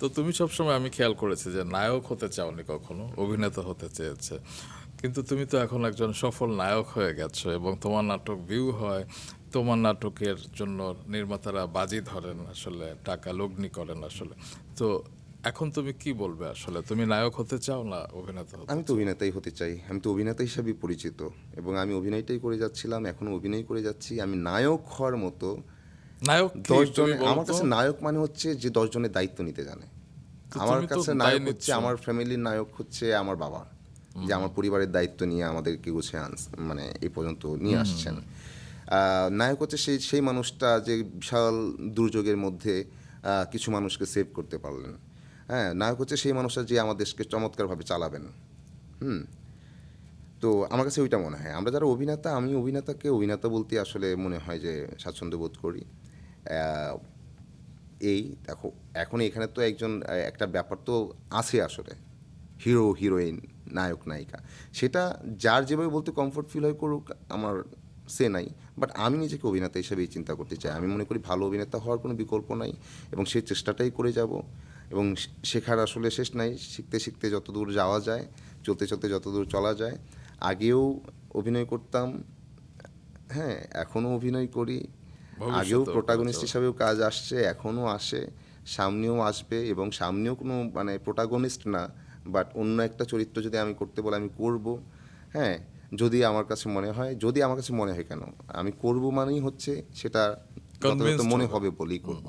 তো তুমি সবসময় আমি খেয়াল করেছি যে নায়ক হতে চাওনি কখনো, অভিনেতা হতে চেয়েছে, কিন্তু তুমি তো এখন একজন সফল নায়ক হয়ে গেছো এবং তোমার নাটক ভিউ হয়, তোমার নাটকের জন্য নির্মাতারা বাজি ধরেন, আসলে টাকা লগ্নি করেন আসলে। তো এখন তুমি কি বলবে, আসলে তুমি নায়ক হতে চাও না অভিনেতা হতে আমি তো চাও? অভিনেতাই হতে চাই, আমি তো অভিনেতা হিসাবেই পরিচিত এবং আমি অভিনয়টাই করে যাচ্ছিলাম, এখনও অভিনয় করে যাচ্ছি। আমি নায়ক হওয়ার মতো নায়ক কি তুমি বলো আমার তো? কাছে নায়ক মানে হচ্ছে যে 10 জনের দায়িত্ব নিতে জানে। তো আমার তুমি তো কাছে দায় নায়ক হচ্ছে, নিচ্ছ। আমার ফ্যামিলির নায়ক হচ্ছে আমার বাবা, যে আমার পরিবারের দায়িত্ব নিয়ে আমাদেরকে গুছিয়ে মানে এই পর্যন্ত নিয়ে আসছেন। নায়ক হচ্ছে সেই সেই মানুষটা যে বিশাল দুর্যোগের মধ্যে কিছু মানুষকে সেভ করতে পারলেন। হ্যাঁ, নায়ক হচ্ছে সেই মানুষটা যে আমার দেশকে চমৎকারভাবে চালাবেন। হুম। তো আমার কাছে ওইটা মনে হয়, আমরা যারা অভিনেতা, আমি অভিনেতাকে অভিনেতা বলতে আসলে মনে হয় যে স্বাচ্ছন্দ্য বোধ করি। আহ, এই দেখো, এখন এখানে তো একটা ব্যাপার তো আছে আসলে, হিরো হিরোইন, নায়ক নায়িকা, সেটা যার যেভাবে বলতে কমফোর্ট ফিল হয় করুক, আমার সে নাই। বাট আমি নিজেকে অভিনেতা হিসেবেই চিন্তা করতে চাই। আমি মনে করি ভালো অভিনেতা হওয়ার কোনো বিকল্প নাই এবং সেই চেষ্টাটাই করে যাব। এবং শেখার আসলে শেষ নাই, শিখতে শিখতে যত দূর যাওয়া যায়, চলতে চলতে যত দূর চলা যায়। আগেও অভিনয় করতাম, হ্যাঁ, এখনও অভিনয় করি। আগেও ভবিষ্যতেও করে প্রোটাগনিস্ট যাও। হিসাবেও কাজ আসছে, এখনও আসে, সামনেও আসবে। এবং সামনেও কোনো মানে প্রোটাগনিস্ট না, বাট অন্য একটা চরিত্র যদি আমি করতে বলে আমি করব। হ্যাঁ, যদি আমার কাছে মনে হয় কেন, আমি করব মানেই হচ্ছে সেটা যথাযথ কনভিন্সড মনে হবে। হবে বলেই করব।